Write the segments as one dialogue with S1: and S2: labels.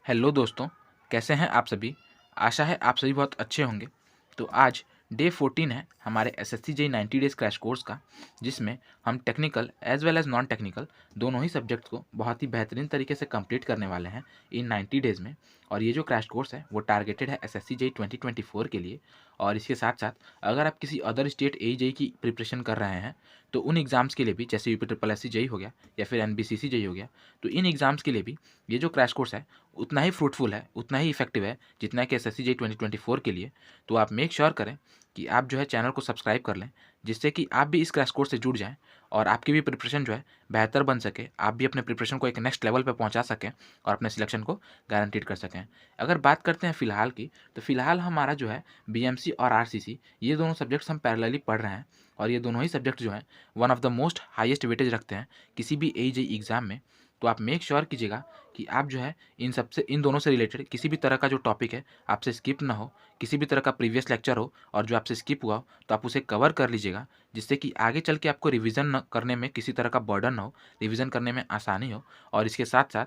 S1: Hello दोस्तों, कैसे हैं आप सभी। आशा है आप सभी बहुत अच्छे होंगे। तो आज डे 14 है हमारे SSC JE 90 days crash course का, जिसमें हम technical as well as non technical दोनों ही सब्जेक्ट्स को बहुत ही बेहतरीन तरीके से कंप्लीट करने वाले हैं इन 90 डेज़ में। और ये जो क्रैश कोर्स है वो टारगेटेड है एसएससी जेईई 2024 के लिए। और इसके साथ साथ अगर आप किसी अदर स्टेट जेईई की प्रिपरेशन कर रहे हैं तो उन एग्ज़ाम्स के लिए भी, जैसे यूपी ट्रिपल एससी जेईई हो गया या फिर एनबीसीसी जेईई हो गया, तो इन एग्ज़ाम्स के लिए भी ये जो क्रैश कोर्स है उतना ही फ्रूटफुल है, उतना ही इफेक्टिव है जितना कि एसएससी जेईई 2024 के लिए। तो आप मेक श्योर करें कि आप जो है चैनल को सब्सक्राइब कर लें, जिससे कि आप भी इस क्रैश कोर्स से जुड़ जाएँ और आपकी भी प्रिपरेशन जो है बेहतर बन सके, आप भी अपने प्रिपरेशन को एक नेक्स्ट लेवल पे पहुंचा सकें और अपने सिलेक्शन को गारंटीड कर सकें। अगर बात करते हैं फ़िलहाल की, तो फ़िलहाल हमारा जो है बीएमसी और आरसीसी ये दोनों सब्जेक्ट्स हम पैरेलली पढ़ रहे हैं। और ये दोनों ही सब्जेक्ट जो हैं one of the most highest weightage रखते हैं किसी भी जेईई एग्ज़ाम में। तो आप मेक श्योर कीजिएगा कि आप जो है इन दोनों से रिलेटेड किसी भी तरह का जो टॉपिक है आपसे स्किप ना हो, किसी भी तरह का प्रीवियस लेक्चर हो और जो आपसे स्किप हुआ हो तो आप उसे कवर कर लीजिएगा, जिससे कि आगे चल के आपको रिवीजन करने में किसी तरह का बर्डन ना हो, रिवीजन करने में आसानी हो। और इसके साथ साथ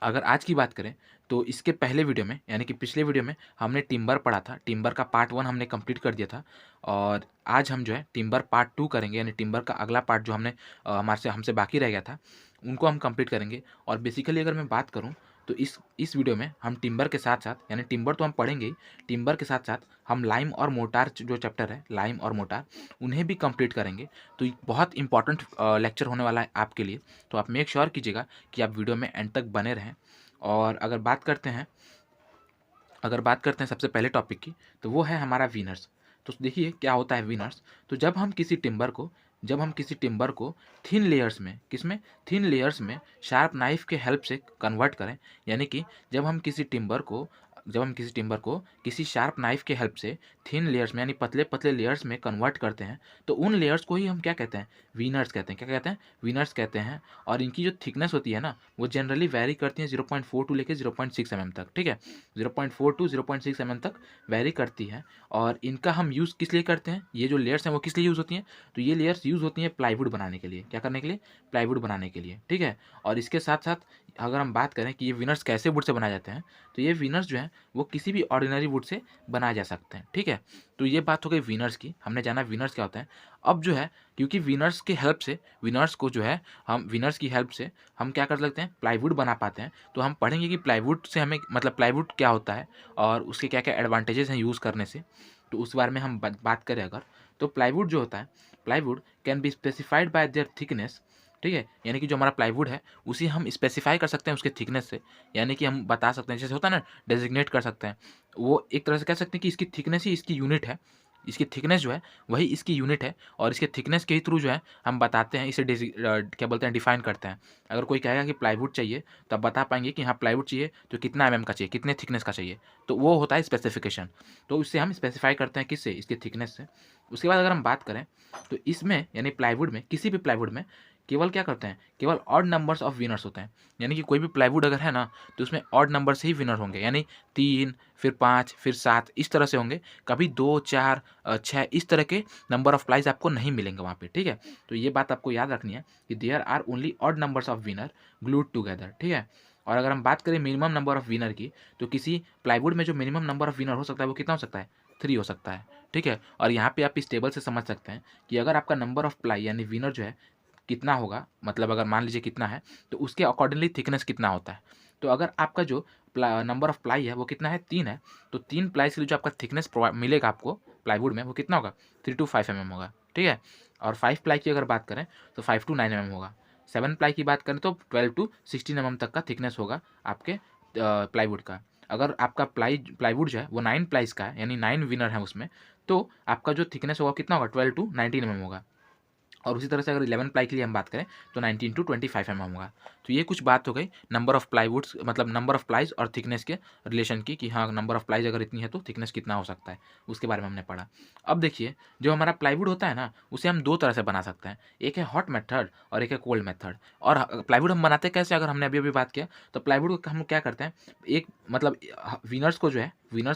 S1: अगर आज की बात करें तो इसके पहले वीडियो में, यानी कि पिछले वीडियो में हमने टिम्बर पढ़ा था। टिम्बर का पार्ट 1 हमने कंप्लीट कर दिया था और आज हम जो है टिम्बर पार्ट 2 करेंगे, यानी टिम्बर का अगला पार्ट जो हमारे से हमसे बाकी रह गया था उनको हम कंप्लीट करेंगे। और बेसिकली अगर मैं बात करूं तो इस वीडियो में हम टिम्बर के साथ साथ, यानी टिम्बर तो हम पढ़ेंगे ही, टिम्बर के साथ साथ हम लाइम और मोटार जो चैप्टर है, लाइम और मोटार, उन्हें भी कंप्लीट करेंगे। तो ये बहुत इंपॉर्टेंट लेक्चर होने वाला है आपके लिए। तो आप मेक श्योर कीजिएगा कि आप वीडियो में एंड तक बने रहें। और अगर बात करते हैं सबसे पहले टॉपिक की, तो वो है हमारा विनर्स। तो देखिए क्या होता है विनर्स। तो जब हम किसी टिम्बर को थिन लेयर्स में, किसमें, थिन लेयर्स में शार्प नाइफ के हेल्प से कन्वर्ट करें, यानी कि जब हम किसी टिम्बर को किसी शार्प नाइफ के हेल्प से थिन लेयर्स में, यानी पतले पतले लेयर्स में कन्वर्ट करते हैं, तो उन लेयर्स को ही हम क्या कहते हैं, विनर्स कहते हैं। क्या कहते हैं? विनर्स कहते हैं। और इनकी जो थिकनेस होती है ना, वो जनरली वैरी करती है 0.4 टू लेके 0.6 mm तक। ठीक है, 0.4 टू 0.6 mm तक वैरी करती है। और इनका हम यूज़ किस लिए करते हैं, ये जो लेयर्स हैं वो किस लिए यूज़ होती हैं, तो ये लेयर्स यूज़ होती हैं प्लाईवुड बनाने के लिए। क्या करने के लिए? प्लाईवुड बनाने के लिए। ठीक है। और इसके साथ साथ अगर हम बात करें कि ये विनर्स कैसे वुड से बनाए जाते हैं, तो ये विनर्स जो हैं वो किसी भी ऑर्डिनरी वुड से बनाए जा सकते हैं। ठीक है। तो ये बात हो गई विनर्स की, हमने जाना विनर्स क्या होता है। अब जो है, क्योंकि विनर्स की हेल्प से हम क्या कर सकते हैं, प्लाईवुड बना पाते हैं। तो हम पढ़ेंगे कि प्लाईवुड से हमें, मतलब प्लाईवुड क्या होता है और उसके क्या क्या एडवांटेजेस हैं यूज़ करने से। तो उस बारे में हम बात करें अगर, तो प्लाईवुड जो होता है, plywood can be specified by there thickness. ठीक है, यानी कि जो हमारा प्लाईवुड है उसे हम स्पेसिफाई कर सकते हैं उसके थिकनेस से। यानी कि हम बता सकते हैं, जैसे होता है ना, डेजिग्नेट कर सकते हैं। वो एक तरह से कह सकते हैं कि इसकी थिकनेस ही इसकी यूनिट है, इसकी थिकनेस जो है वही इसकी यूनिट है। और इसके थिकनेस के ही थ्रू जो है हम बताते हैं, इसे क्या बोलते हैं, डिफाइन करते हैं। अगर कोई कहेगा कि प्लाईवुड चाहिए तो आप बता पाएंगे कि हाँ प्लाईवुड चाहिए तो कितना का चाहिए, कितने थिकनेस का चाहिए। तो वो होता है स्पेसिफिकेशन। तो उससे हम स्पेसिफाई करते हैं किससे, इसके थिकनेस से। उसके बाद अगर हम बात करें तो इसमें, यानी प्लाईवुड में, किसी भी प्लाईवुड में केवल क्या करते हैं, केवल ऑड नंबर्स ऑफ विनर्स होते हैं। यानी कि कोई भी प्लाईवुड अगर है ना, तो उसमें ऑड नंबर से ही विनर होंगे, यानी 3, फिर 5, फिर 7, इस तरह से होंगे। कभी 2, 4, 6 इस तरह के नंबर ऑफ प्लाईज आपको नहीं मिलेंगे वहाँ पे। ठीक है। तो ये बात आपको याद रखनी है कि there are only odd numbers of veneer glued together. ठीक है। और अगर हम बात करें मिनिमम नंबर ऑफ विनर की, तो किसी प्लाईवुड में जो मिनिमम नंबर ऑफ विनर हो सकता है वो कितना हो सकता है, 3 हो सकता है। ठीक है। और यहाँ पे आप इस टेबल से समझ सकते हैं कि अगर आपका नंबर ऑफ प्लाई यानी विनर जो है कितना होगा, मतलब अगर मान लीजिए कितना है, तो उसके अकॉर्डिंगली थिकनेस कितना होता है। तो अगर आपका जो नंबर ऑफ प्लाई है वो कितना है, 3 है, तो 3 प्लाई के लिए जो आपका थिकनेस मिलेगा आपको प्लाईवुड में, वो कितना होगा, 3 टू 5 mm होगा। ठीक है। और 5 प्लाई की अगर बात करें तो 5 टू 9 mm होगा। 7 प्लाई की बात करें तो 12 टू 16 mm तक का थिकनेस होगा आपके प्लाईवुड का। अगर आपका प्लाईवुड जो है वो 9 प्लाईज का है, यानी 9 विनर है उसमें, तो आपका जो थिकनेस होगा कितना होगा, 12 टू 19 mm होगा। और उसी तरह से अगर 11 प्लाई के लिए हम बात करें तो 19 टू 25 mm होगा। तो ये कुछ बात हो गई नंबर ऑफ प्लाईवुड्स, मतलब नंबर ऑफ प्लाईज और थिकनेस के रिलेशन की, कि हाँ नंबर ऑफ प्लाईज अगर इतनी है तो थिकनेस कितना हो सकता है, उसके बारे में हमने पढ़ा। अब देखिए, जो हमारा प्लाईवुड होता है ना, उसे हम 2 तरह से बना सकते हैं, एक है हॉट मेथड और एक है कोल्ड मेथड। और प्लाईवुड हम बनाते कैसे, अगर हमने अभी अभी बात किया, तो प्लाईवुड को हम क्या करते हैं, एक मतलब विनर्स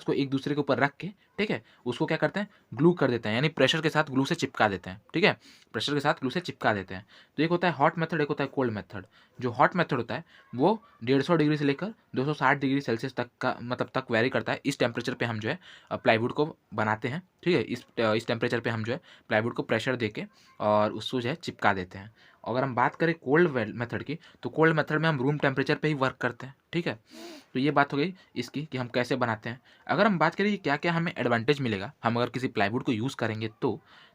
S1: को एक दूसरे के ऊपर रख के, ठीक है, उसको क्या करते हैं, ग्लू कर देते हैं, यानी प्रेशर के साथ ग्लू से चिपका देते हैं। ठीक है, प्रेशर के साथ ग्लू से चिपका देते हैं। तो एक होता है हॉट मेथड, एक होता है कोल्ड मेथड। जो हॉट मेथड होता है वो 150 डिग्री से लेकर 260 डिग्री सेल्सियस तक का मतलब तक वेरी करता है। इस टेम्परेचर पे हम जो है प्लाईवुड को बनाते हैं, ठीक है। इस टेम्परेचर पे हम जो है प्लाईवुड को प्रेशर देके और उसको जो है चिपका देते हैं। अगर हम बात करें कोल्ड मेथड की, तो कोल्ड मेथड में हम रूम टेम्परेचर पे ही वर्क करते हैं, ठीक है। तो ये बात हो गई इसकी कि हम कैसे बनाते हैं। अगर हम बात करें कि क्या-क्या हमें एडवांटेज मिलेगा, हम अगर किसी प्लाईवुड को यूज़ करेंगे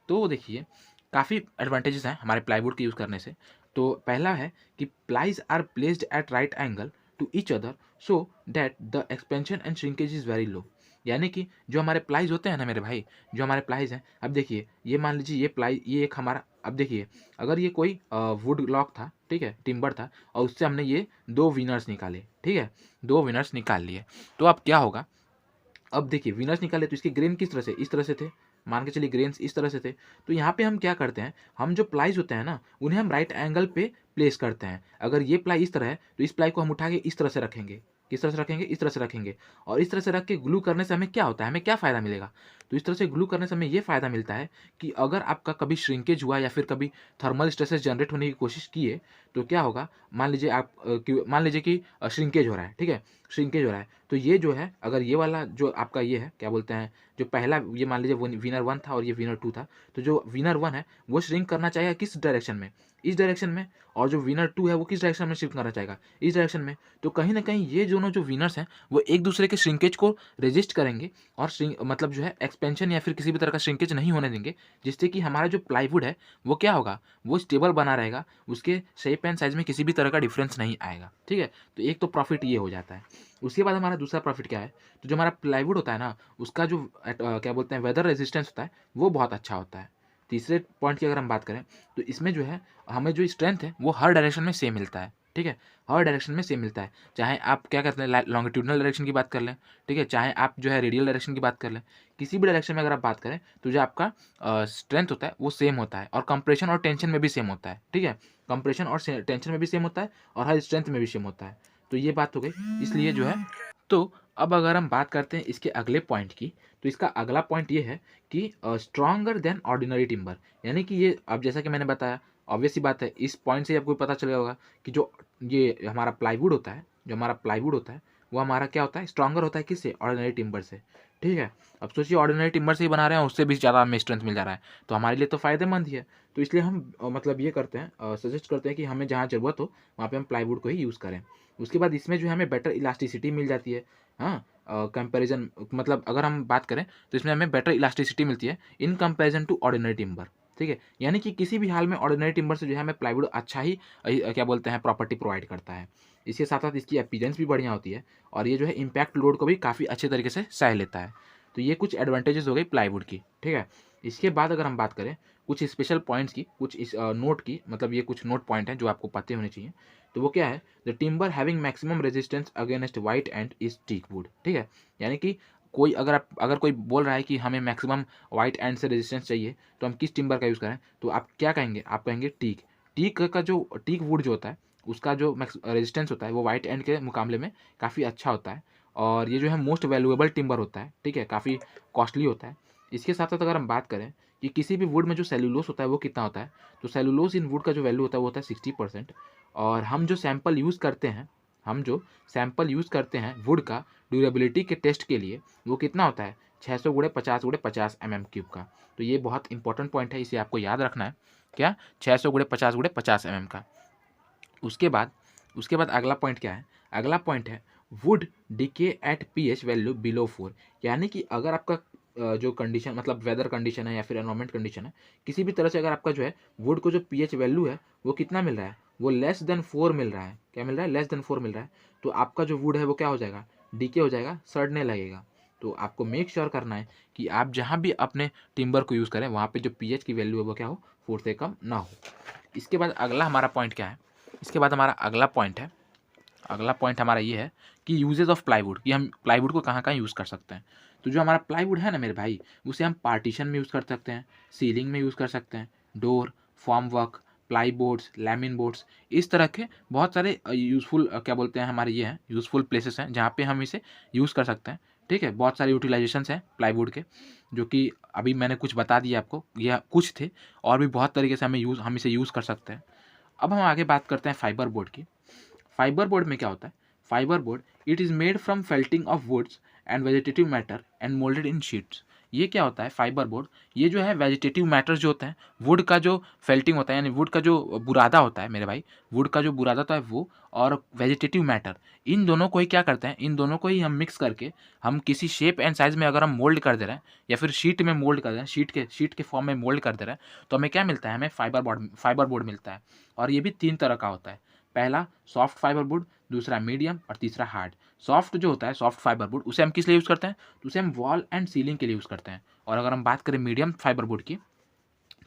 S1: तो देखिए काफ़ी एडवांटेजेस हैं हमारे प्लाईवुड के यूज़ करने से। तो पहला है कि plies are placed at right angle to each other so that the expansion and shrinkage is very low. यानी कि जो हमारे प्लाईज़ होते हैं ना मेरे भाई, जो हमारे प्लाईज़ हैं, अब देखिए ये मान लीजिए ये प्लाई ये एक हमारा, अब देखिए अगर ये कोई वुड लॉक था, ठीक है, टिम्बर था और उससे हमने ये 2 विनर्स निकाले, ठीक है, 2 विनर्स निकाल लिए। तो अब क्या होगा, अब देखिए विनर्स निकाले तो इसके ग्रेन किस तरह से, इस तरह से थे, मान के चलिए ग्रेन्स इस तरह से थे। तो यहाँ पे हम क्या करते हैं, हम जो प्लाईज होते हैं ना उन्हें हम राइट एंगल पे प्लेस करते हैं। अगर ये प्लाई इस तरह है तो इस प्लाई को हम उठा के इस तरह से रखेंगे, किस तरह से रखेंगे, इस तरह से रखेंगे। और इस तरह से रख के ग्लू करने से हमें क्या होता है, हमें क्या फ़ायदा मिलेगा, तो इस तरह से ग्लू करने से हमें ये फ़ायदा मिलता है कि अगर आपका कभी श्रिंकेज हुआ या फिर कभी थर्मल स्ट्रेसेस जनरेट होने की कोशिश किए तो क्या होगा, मान लीजिए मान लीजिए कि श्रिंकेज हो रहा है, ठीक है, श्रिंकेज हो रहा है। तो ये जो है, अगर ये वाला जो आपका ये है क्या बोलते हैं, जो पहला ये मान लीजिए वो विनर 1 था और ये विनर 2 था, तो जो विनर 1 है वो श्रिंक करना चाहेगा किस डायरेक्शन में, इस डायरेक्शन में। और जो विनर 2 है वो किस डायरेक्शन में श्रिंक करना चाहेगा, इस डायरेक्शन में। तो कहीं न कहीं ये दोनों जो विनर्स हैं वो एक दूसरे के श्रिंकेज को रेजिस्ट करेंगे और मतलब जो है एक्सपेंशन या फिर किसी भी तरह का श्रिंकेज नहीं होने देंगे, जिससे कि हमारा जो प्लाईवुड है वो क्या होगा, वो स्टेबल बना रहेगा, उसके शेप एंड साइज़ में किसी भी तरह का डिफरेंस नहीं आएगा, ठीक है। तो एक तो प्रॉफिट ये हो जाता है। उसके बाद हमारा दूसरा प्रॉफिट क्या है, तो जो हमारा प्लाईवुड होता है ना उसका जो क्या बोलते हैं वेदर रेजिस्टेंस होता है वो बहुत अच्छा होता है। तीसरे पॉइंट की अगर हम बात करें तो इसमें जो है हमें जो स्ट्रेंथ है वो हर डायरेक्शन में सेम मिलता है, ठीक है, हर डायरेक्शन में सेम मिलता है। चाहे आप क्या कहते हैं लॉन्गिट्यूडनल डायरेक्शन की बात कर लें, ठीक है, चाहे आप जो है रेडियल डायरेक्शन की बात कर लें, किसी भी डायरेक्शन में अगर आप बात करें तो जो आपका स्ट्रेंथ होता है वो सेम होता है और कंप्रेशन और टेंशन में भी सेम होता है, ठीक है, कंप्रेशन और टेंशन में भी सेम होता है और हर स्ट्रेंथ में भी सेम होता है। तो ये बात हो गई, इसलिए जो है, तो अब अगर हम बात करते हैं इसके अगले पॉइंट की, तो इसका अगला पॉइंट ये है कि स्ट्रॉन्गर देन ऑर्डिनरी टिम्बर। यानी कि ये अब जैसा कि मैंने बताया, ऑब्वियस सी बात है, इस पॉइंट से आपको पता चलेगा होगा कि जो ये हमारा प्लाईवुड होता है, जो हमारा प्लाईवुड होता है वो हमारा क्या होता है, स्ट्रॉन्गर होता है किससे, ऑर्डिनरी टिम्बर से, ठीक है। अब सोचिए ऑर्डिनरी टिम्बर से ही बना रहे हैं, उससे भी ज़्यादा हमें स्ट्रेंथ मिल जा रहा है, तो हमारे लिए तो फ़ायदेमंद ही है। तो इसलिए हम मतलब ये करते हैं, सजेस्ट करते हैं कि हमें जहाँ ज़रूरत हो वहाँ पे हम प्लाईवुड को ही यूज़ करें। उसके बाद इसमें जो है हमें बेटर इलास्टिसिटी मिल जाती है, हाँ, कंपैरिजन मतलब अगर हम बात करें तो इसमें हमें बेटर इलास्टिसिटी मिलती है in comparison to ordinary timber, ठीक है। यानी कि किसी भी हाल में ऑर्डिनरी टिम्बर से जो है हमें प्लाईवुड अच्छा ही क्या बोलते हैं प्रॉपर्टी प्रोवाइड करता है। इसके साथ-साथ इसकी अपीयरेंस भी बढ़िया होती है और ये जो है इम्पैक्ट लोड को भी काफ़ी अच्छे तरीके से सह लेता है। तो ये कुछ एडवांटेजेस हो गई प्लाईवुड की, ठीक है। इसके बाद अगर हम बात करें कुछ स्पेशल पॉइंट्स की, कुछ नोट की, मतलब ये कुछ नोट पॉइंट हैं जो आपको पते होने चाहिए। तो वो क्या है, the timber having maximum resistance against white ant is teak wood, ठीक है। यानी कि कोई अगर कोई बोल रहा है कि हमें मैक्सिमम वाइट एंड से रेजिस्टेंस चाहिए तो हम किस टिम्बर का यूज़ करें, तो आप क्या कहेंगे, आप कहेंगे टीक। टीक का जो टीक वुड जो होता है उसका जो रेजिस्टेंस होता है वो वाइट एंड के मुकाबले में काफ़ी अच्छा होता है और ये जो है मोस्ट वैल्यूएबल टिम्बर होता है, ठीक है, काफ़ी कॉस्टली होता है। इसके साथ साथ अगर हम बात करें कि किसी भी वुड में जो सेलुलोस होता है वो कितना होता है, तो सेलुलोस इन वुड का जो वैल्यू होता है वो होता है 60%। और हम जो सैंपल यूज़ करते हैं, वुड का ड्यूरेबिलिटी के टेस्ट के लिए वो कितना होता है, 600 गुणे 50 गुणे 50 mm³ का। तो ये बहुत इंपॉर्टेंट पॉइंट है, इसे आपको याद रखना है, क्या, 600 गुणे 50 गुणे 50 mm का। उसके बाद अगला पॉइंट क्या है, अगला पॉइंट है wood decay at pH value below 4। यानी कि अगर आपका जो कंडीशन मतलब वेदर कंडीशन है या फिर एनवायरमेंट कंडीशन है, किसी भी तरह से अगर आपका जो है वुड को जो पीएच वैल्यू है वो कितना मिल रहा है, वो लेस देन 4 मिल रहा है, क्या मिल रहा है, लेस देन 4 मिल रहा है, तो आपका जो वुड है वो क्या हो जाएगा, डीके हो जाएगा, सड़ने लगेगा। तो आपको मेक श्योर करना है कि आप जहाँ भी अपने टिम्बर को यूज़ करें वहाँ पे जो पीएच की वैल्यू है वो क्या हो, 4 से कम ना हो। इसके बाद अगला हमारा पॉइंट क्या है, इसके बाद हमारा अगला पॉइंट हमारा ये है कि यूजेस ऑफ प्लाईवुड, कि हम प्लाईवुड को कहाँ-कहाँ यूज़ कर सकते हैं। तो जो हमारा प्लाईवुड है ना मेरे भाई, उसे हम पार्टीशन में यूज़ कर सकते हैं, सीलिंग में यूज़ कर सकते हैं, door, form work, ply boards, lamin boards, इस तरह के बहुत सारे यूज़फुल क्या बोलते हैं हमारे ये हैं यूज़फुल प्लेसेस हैं जहाँ पे हम इसे यूज़ कर सकते हैं, ठीक है, बहुत सारे यूटिलाइजेशंस हैं प्लाईवुड के, जो कि अभी मैंने कुछ बता दिया आपको, यह कुछ थे, और भी बहुत तरीके से हम इसे यूज़ कर सकते हैं। अब हम आगे बात करते हैं फाइबर बोर्ड की। फाइबर बोर्ड में क्या होता है? Fibre board, it is made from felting of woods and vegetative matter and moulded in sheets. ये क्या होता है फाइबर बोर्ड? ये जो है वेजिटेटिव मैटर जो होते हैं, वुड का जो फेल्टिंग होता है, यानी वुड का जो बुरादा होता है मेरे भाई, वुड का जो बुरादा होता है वो, और वेजिटेटिव मैटर, इन दोनों को ही क्या करते हैं, इन दोनों को ही हम मिक्स करके हम किसी शेप एंड साइज़ में अगर हम मोल्ड कर दे रहे हैं, या फिर शीट में मोल्ड कर दे रहे हैं, शीट के फॉर्म में मोल्ड कर दे रहे हैं, तो हमें क्या मिलता है? हमें फाइबर बोर्ड मिलता है। और ये भी 3 तरह का होता है। पहला सॉफ्ट फाइबर बोर्ड, दूसरा मीडियम और तीसरा हार्ड। सॉफ्ट जो होता है, सॉफ्ट फाइबर बोर्ड, उसे हम किस लिए यूज़ करते हैं? तो उसे हम वॉल एंड सीलिंग के लिए यूज़ करते हैं। और अगर हम बात करें मीडियम फाइबर बोर्ड की,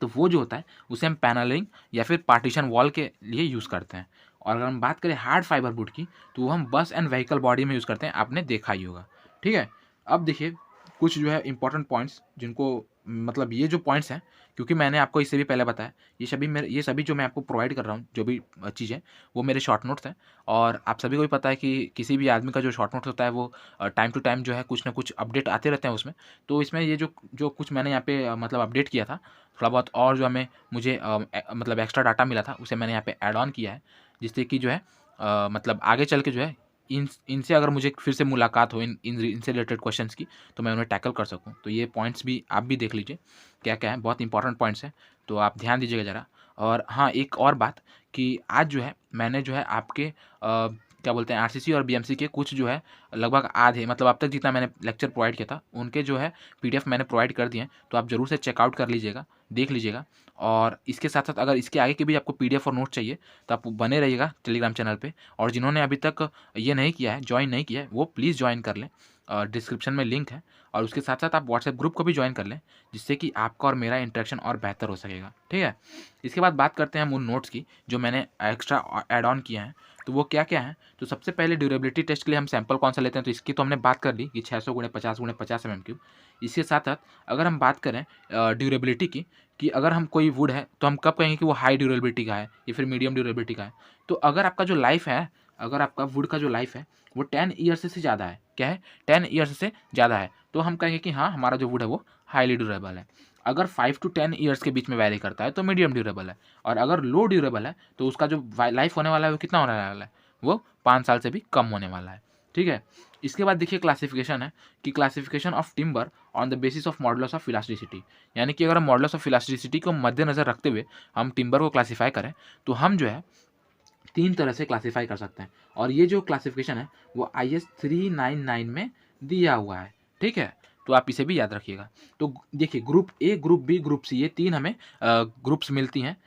S1: तो वो जो होता है उसे हम पैनलिंग या फिर पार्टीशन वॉल के लिए यूज़ करते हैं। और अगर हम बात करें हार्ड फाइबर बोर्ड की, तो वो हम बस एंड व्हीकल बॉडी में यूज़ करते हैं, आपने देखा ही होगा। ठीक है, अब देखिए कुछ जो है इंपॉर्टेंट पॉइंट्स, जिनको मतलब ये जो पॉइंट्स हैं, क्योंकि मैंने आपको इससे भी पहले बताया, ये सभी जो मैं आपको प्रोवाइड कर रहा हूँ, जो भी चीज़ें, वो मेरे शॉर्ट नोट्स हैं। और आप सभी को भी पता है कि किसी भी आदमी का जो शॉर्ट नोट्स होता है वो टाइम टू टाइम जो है कुछ ना कुछ अपडेट आते रहते हैं उसमें। तो इसमें ये जो जो कुछ मैंने यहाँ पे मतलब अपडेट किया था, थोड़ा बहुत, और जो मुझे मतलब एक्स्ट्रा डाटा मिला था, उसे मैंने यहाँ पे ऐड ऑन किया है, जिससे कि जो है मतलब आगे चल के जो है इनसे अगर मुझे फिर से मुलाकात हो इनसे रिलेटेड क्वेश्चंस की, तो मैं उन्हें टैकल कर सकूं। तो ये पॉइंट्स भी आप भी देख लीजिए क्या क्या है, बहुत इंपॉर्टेंट पॉइंट्स हैं, तो आप ध्यान दीजिएगा ज़रा। और हाँ, एक और बात कि आज जो है मैंने जो है आपके क्या बोलते हैं, आरसीसी और बीएमसी के कुछ जो है लगभग आधे, मतलब अब तक जितना मैंने लेक्चर प्रोवाइड किया था उनके जो है पीडीएफ मैंने प्रोवाइड कर दिए हैं, तो आप ज़रूर से चेकआउट कर लीजिएगा, देख लीजिएगा। और इसके साथ साथ अगर इसके आगे के भी आपको पीडीएफ और नोट चाहिए, तो आप बने रहिएगा टेलीग्राम चैनल पे। और जिन्होंने अभी तक ये नहीं किया है, ज्वाइन नहीं किया है, वो प्लीज़ ज्वाइन कर लें, डिस्क्रिप्शन में लिंक है। और उसके साथ साथ आप व्हाट्सएप ग्रुप को भी ज्वाइन कर लें, जिससे कि आपका और मेरा इंटरेक्शन और बेहतर हो सकेगा। ठीक है, इसके बाद बात करते हैं हम उन नोट्स की जो मैंने एक्स्ट्रा ऐड ऑन किए हैं। तो वो क्या क्या है? तो सबसे पहले ड्यूरेबिलिटी टेस्ट के लिए हम सैंपल कौन सा लेते हैं, तो इसकी तो हमने बात कर ली कि 600 × 50 × 50 mm3। इसके साथ साथ अगर हम बात करें ड्यूरेबिलिटी की, कि अगर हम कोई वुड है तो हम कब कहेंगे कि वो हाई ड्यूरेबिलिटी का है या फिर मीडियम ड्यूरेबिलिटी का है? तो अगर आपका जो लाइफ है, अगर आपका वुड का जो लाइफ है वो 10 ईयर्स से ज़्यादा है, क्या है, 10 ईयर्स से ज़्यादा है, तो हम कहेंगे कि हाँ, हमारा जो वुड है वो हाईली ड्यूरेबल है। अगर 5 to 10 ईयर्स के बीच में वैरी करता है तो मीडियम ड्यूरेबल है। और अगर लो ड्यूरेबल है तो उसका जो लाइफ होने वाला है वो कितना होने वाला है? वो 5 साल से भी कम होने वाला है। ठीक है, इसके बाद देखिए क्लासिफिकेशन है, कि classification of timber on the basis of modulus of elasticity. यानी कि अगर हम मॉडुलस ऑफ इलास्टिसिटी को मद्देनज़र रखते हुए हम टिम्बर को क्लासीफाई करें, तो हम जो है 3 तरह से क्लासीफाई कर सकते हैं। और ये जो क्लासिफिकेशन है वो IS 399 में दिया हुआ है। ठीक है, तो आप इसे भी याद रखिएगा। तो देखिए group A, group B, group C, ये 3 हमें ग्रुप्स मिलती हैं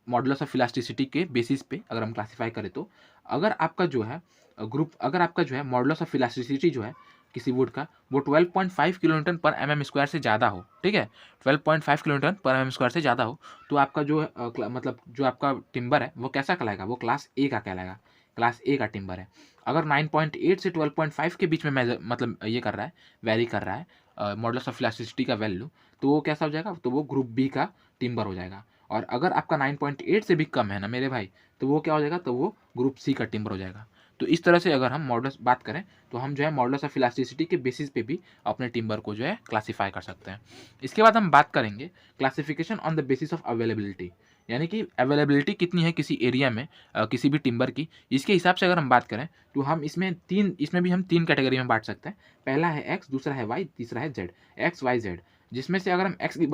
S1: मॉडुलस ऑफ इलास्टिसिटी के बेसिस पे अगर हम क्लासीफाई करें तो। अगर आपका जो है अगर आपका जो है मॉडुलस ऑफ इलास्टिसिटी जो है किसी वुड का, वो 12.5 किलोन्यूटन पर mm² से ज़्यादा हो, ठीक है, 12.5 किलोन्यूटन पर mm² से ज़्यादा हो, तो आपका जो मतलब जो आपका टिम्बर है वो कैसा कहलाएगा? वो क्लास ए का कहलाएगा, क्लास ए का टिम्बर है। अगर 9.8 से 12.5 के बीच में मतलब ये कर रहा है, वेरी कर रहा है मॉडुलस ऑफ इलास्टिसिटी का वैल्यू, तो वो कैसा हो जाएगा? तो वो ग्रुप बी का टिम्बर हो जाएगा। और अगर आपका 9.8 से भी कम है ना मेरे भाई, तो वो क्या हो जाएगा? तो वो ग्रुप सी का टिम्बर हो जाएगा। तो इस तरह से अगर हम मॉडुलस बात करें, तो हम जो है मॉडुलस ऑफ इलास्टिसिटी के बेसिस पे भी अपने टिम्बर को जो है क्लासीफाई कर सकते हैं। इसके बाद हम बात करेंगे classification on the basis of availability, यानी कि अवेलेबिलिटी कितनी है किसी एरिया में किसी भी टिम्बर की, इसके हिसाब से अगर हम बात करें तो हम इसमें भी हम 3 कैटेगरी में बांट सकते हैं। पहला है एक्स, दूसरा है वाई, तीसरा है जेड, एक्स वाई जेड। जिसमें से अगर हम एक्स की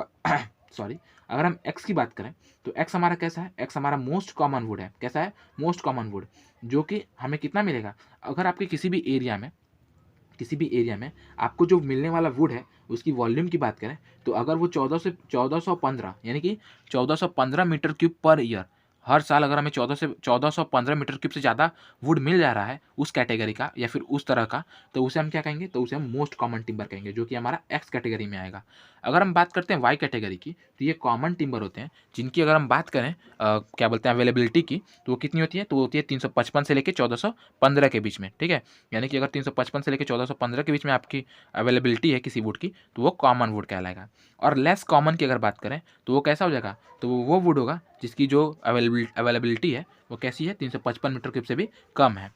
S1: सॉरी, अगर हम एक्स की बात करें तो एक्स हमारा कैसा है? एक्स हमारा मोस्ट कॉमन वुड है। कैसा है? मोस्ट कॉमन वुड, जो कि हमें कितना मिलेगा? अगर आपके किसी भी एरिया में आपको जो मिलने वाला वुड है उसकी वॉल्यूम की बात करें, तो अगर वो 1415 यानी कि 1415 मीटर क्यूब पर ईयर, हर साल अगर हमें 1415 मीटर क्यूब से ज़्यादा वुड मिल जा रहा है उस कैटेगरी का या फिर उस तरह का, तो उसे हम क्या कहेंगे? तो उसे हम मोस्ट कॉमन टिम्बर कहेंगे, जो कि हमारा एक्स कैटेगरी में आएगा। अगर हम बात करते हैं वाई कैटेगरी की, तो ये कॉमन टिम्बर होते हैं, जिनकी अगर हम बात करें क्या बोलते हैं अवेलेबिलिटी की, तो वो कितनी होती है? तो वो होती है 355 से लेकर 1415 के बीच में। ठीक है, यानी कि अगर 355 से लेकर 1415 के बीच में आपकी अवेलेबिलिटी है किसी वुड की, तो वो कॉमन वुड कहलाएगा। और लेस कॉमन की अगर बात करें तो वो कैसा हो जाएगा? तो वो वुड होगा जिसकी जो अवेलेबिलिटी है वो कैसी है? 355 मीटर क्यूब से भी कम है।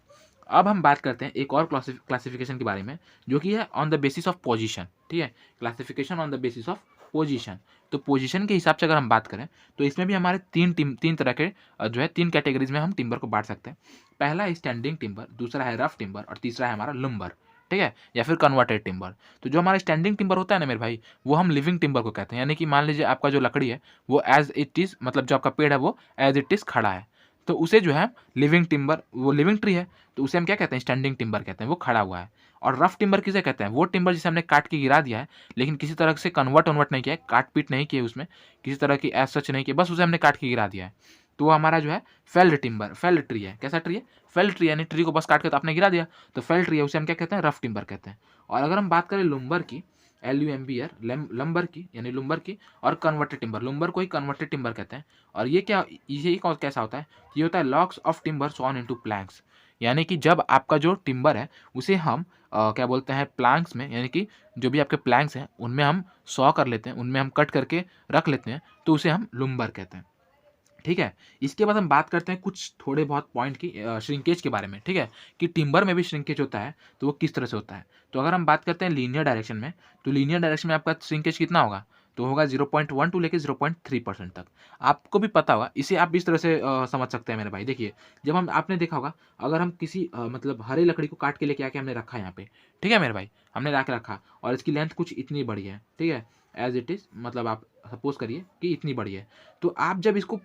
S1: अब हम बात करते हैं एक और क्लासिफिकेशन के बारे में, जो कि है on the basis of position. ठीक है, classification on the basis of position. तो पोजीशन के हिसाब से अगर हम बात करें तो इसमें भी हमारे तीन तरह के जो है 3 कैटेगरीज में हम टिम्बर को बांट सकते हैं। पहला है स्टैंडिंग टिम्बर, दूसरा है रफ टिम्बर और तीसरा है हमारा लुम्बर। ठीक है, या फिर कन्वर्टेड टिम्बर। तो जो हमारा स्टैंडिंग टिम्बर होता है ना मेरे भाई, वो हम लिविंग टिम्बर को कहते हैं। यानी कि मान लीजिए आपका जो लकड़ी है वो एज इट इज़, मतलब जो आपका पेड़ है वो एज इट इज़ खड़ा है, तो उसे जो है लिविंग टिम्बर, वो लिविंग ट्री है तो उसे हम क्या कहते हैं, स्टैंडिंग टिम्बर कहते हैं, वो खड़ा हुआ है। और रफ टिम्बर किसे कहते हैं, वो टिम्बर जिसे हमने काट के गिरा दिया है लेकिन किसी तरह से कन्वर्ट नहीं किया है, काट पीट नहीं किया उसमें, किसी तरह की एज सच नहीं किया, बस उसे हमने काट के गिरा दिया है, तो वो हमारा जो है फेल्ड टिम्बर, फेल्ड ट्री है। कैसा ट्री है, फेल्ड ट्री, यानी ट्री को बस काट के तो आपने गिरा दिया, तो फेल्ड ट्री है, उसे हम क्या कहते हैं, रफ टिम्बर कहते हैं। और अगर हम बात करें लुम्बर की, LUMBR, लंबर की यानी लुम्बर की, और कन्वर्टेड टिम्बर, लुम्बर को ही कन्वर्टेड टिम्बर कहते हैं। और ये क्या, ये कैसा होता है, ये होता है logs of timber sawn into planks. यानी कि जब आपका जो टिम्बर है उसे हम क्या बोलते हैं, प्लैंक्स में, यानी कि जो भी आपके प्लैंक्स हैं उनमें हम सॉ कर लेते हैं, उनमें हम कट करके रख लेते हैं, तो उसे हम लुम्बर कहते हैं। ठीक है, इसके बाद हम बात करते हैं कुछ थोड़े बहुत पॉइंट की श्रिंकेज के बारे में। ठीक है, कि टिम्बर में भी श्रिंकेज होता है तो वो किस तरह से होता है। तो अगर हम बात करते हैं लीनियर डायरेक्शन में, तो लीनियर डायरेक्शन में आपका श्रिंकेज कितना होगा, तो होगा 0.1 टू लेके 0.3% तक। आपको भी पता होगा, इसे आप इस तरह से समझ सकते हैं मेरे भाई। देखिए, जब हम, आपने देखा होगा, अगर हम किसी मतलब हरे लकड़ी को काट के लेके आके हमने रखा यहाँ पे, ठीक है मेरे भाई, हमने ला के रखा और इसकी लेंथ कुछ इतनी बड़ी है, ठीक है, एज इट इज़, मतलब आप सपोज करिए कि इतनी बड़ी है, तो आप जब इसको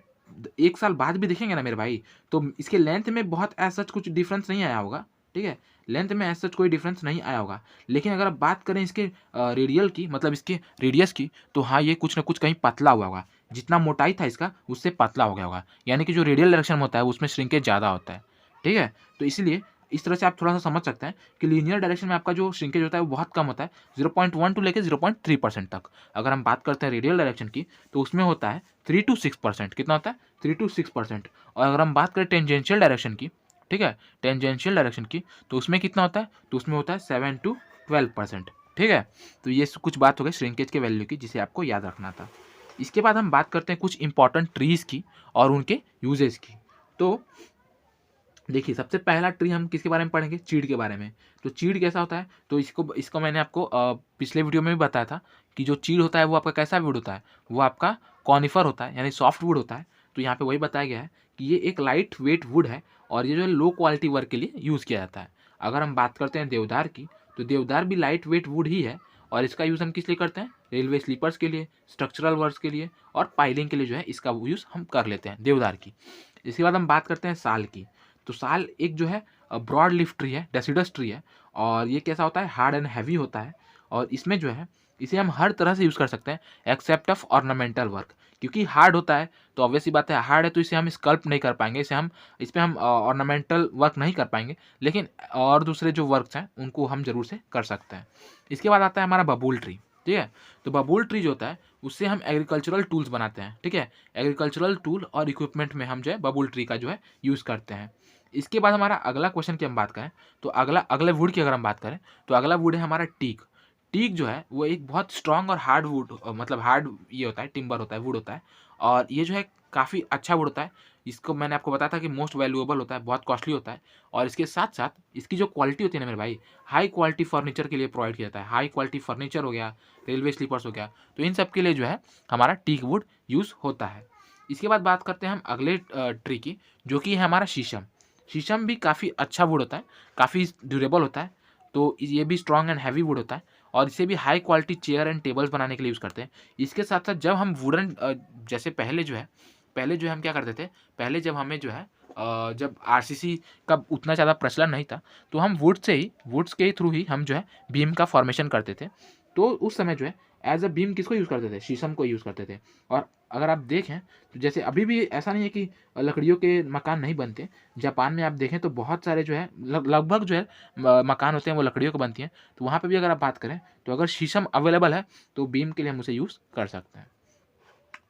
S1: 1 साल बाद भी देखेंगे ना मेरे भाई, तो इसके लेंथ में बहुत एज सच कुछ डिफरेंस नहीं आया होगा। ठीक है, लेंथ में एज सच कोई डिफरेंस नहीं आया होगा। लेकिन अगर आप बात करें इसके रेडियल की, मतलब इसके रेडियस की, तो हाँ, ये कुछ ना कुछ कहीं पतला हुआ होगा। जितना मोटाई था इसका उससे पतला हो गया होगा, यानी कि जो रेडियल डायरेक्शन में होता है उसमें श्रिंकेज ज़्यादा होता है। ठीक है, तो इसलिए इस तरह से आप थोड़ा सा समझ सकते हैं कि लीनियर डायरेक्शन में आपका जो श्रिंकेज होता है वो बहुत कम होता है, 0.1 टू लेके 0.3% तक। अगर हम बात करते हैं रेडियल डायरेक्शन की, तो उसमें होता है 3 टू 6%। कितना होता है, 3 टू 6%। और अगर हम बात करें टेंजेंशियल डायरेक्शन की, ठीक है, टेंजेंशियल डायरेक्शन की, तो उसमें कितना होता है, तो उसमें होता है 7 टू 12%। ठीक है, तो ये कुछ बात हो गई श्रिंकेज के वैल्यू की, जिसे आपको याद रखना था। इसके बाद हम बात करते हैं कुछ इंपॉर्टेंट ट्रीज की और उनके यूजेस की। तो देखिए, सबसे पहला ट्री हम किसके बारे में पढ़ेंगे, चीड़ के बारे में। तो चीड़ कैसा होता है, तो इसको इसको मैंने आपको पिछले वीडियो में भी बताया था कि जो चीड़ होता है वो आपका कैसा वुड होता है, वो आपका कॉनिफर होता है, यानी सॉफ्ट वुड होता है। तो यहाँ पे वही बताया गया है कि ये एक लाइट वेट वुड है और ये जो है लो क्वालिटी वर्क के लिए यूज़ किया जाता है। अगर हम बात करते हैं देवदार की, तो देवदार भी लाइट वेट वुड ही है और इसका यूज़ हम किस लिए करते हैं, रेलवे स्लीपर्स के लिए, स्ट्रक्चरल वर्क्स के लिए और पाइलिंग के लिए जो है इसका यूज़ हम कर लेते हैं देवदार की। इसके बाद हम बात करते हैं साल की। तो साल एक जो है ब्रॉड लीफ ट्री है, डेसिडस ट्री है, और ये कैसा होता है, हार्ड एंड हैवी होता है। और इसमें जो है इसे हम हर तरह से यूज़ कर सकते हैं एक्सेप्ट ऑफ ऑर्नामेंटल वर्क, क्योंकि हार्ड होता है तो ऑब्वियस सी बात है, हार्ड है तो इसे हम स्कल्प नहीं कर पाएंगे, इस पे हम ऑर्नामेंटल वर्क नहीं कर पाएंगे, लेकिन और दूसरे जो वर्क्स हैं उनको हम जरूर से कर सकते हैं। इसके बाद आता है हमारा बबूल ट्री। ठीक है, तो बबूल ट्री जो होता है उससे हम एग्रीकल्चरल टूल्स बनाते हैं। ठीक है, एग्रीकल्चरल टूल और इक्विपमेंट में हम जो है बबूल ट्री का जो है यूज़ करते हैं। इसके बाद हमारा अगला क्वेश्चन की हम बात करें, तो अगले वुड की अगर हम बात करें, तो अगला वुड है हमारा टीक। टीक जो है वो एक बहुत स्ट्रॉन्ग और हार्ड वुड, मतलब हार्ड ये होता है, टिम्बर होता है, वुड होता है, और ये जो है काफ़ी अच्छा वुड होता है। इसको मैंने आपको बताया था कि मोस्ट वैल्यूएबल होता है, बहुत कॉस्टली होता है, और इसके साथ साथ इसकी जो क्वालिटी होती है ना मेरे भाई, हाई क्वालिटी फर्नीचर के लिए प्रोवाइड किया जाता है। हाई क्वालिटी फर्नीचर हो गया, रेलवे स्लीपर्स हो गया, तो इन सब के लिए जो है हमारा टीक वुड यूज़ होता है। इसके बाद बात करते हैं हम अगले ट्री की, जो कि है हमारा शीशम। शीशम भी काफ़ी अच्छा वुड होता है, काफ़ी ड्यूरेबल होता है, तो ये भी स्ट्रॉन्ग एंड हैवी वुड होता है, और इसे भी high quality chair and tables बनाने के लिए यूज़ करते हैं। इसके साथ साथ जब हम वुडन जैसे पहले जो है हम क्या करते थे, पहले जब हमें जो है जब आरसीसी का उतना ज़्यादा प्रचलन नहीं था, तो हम वुड्स के थ्रू ही हम जो है बीम का फॉर्मेशन करते थे। तो उस समय जो है एज अ बीम किसको यूज़ करते थे, शीशम को यूज़ करते थे। और अगर आप देखें तो जैसे अभी भी ऐसा नहीं है कि लकड़ियों के मकान नहीं बनते। जापान में आप देखें तो बहुत सारे जो है लगभग जो है मकान होते हैं वो लकड़ियों के बनती हैं। तो वहाँ पे भी अगर आप बात करें तो अगर शीशम अवेलेबल है तो बीम के लिए हम उसे यूज़ कर सकते हैं।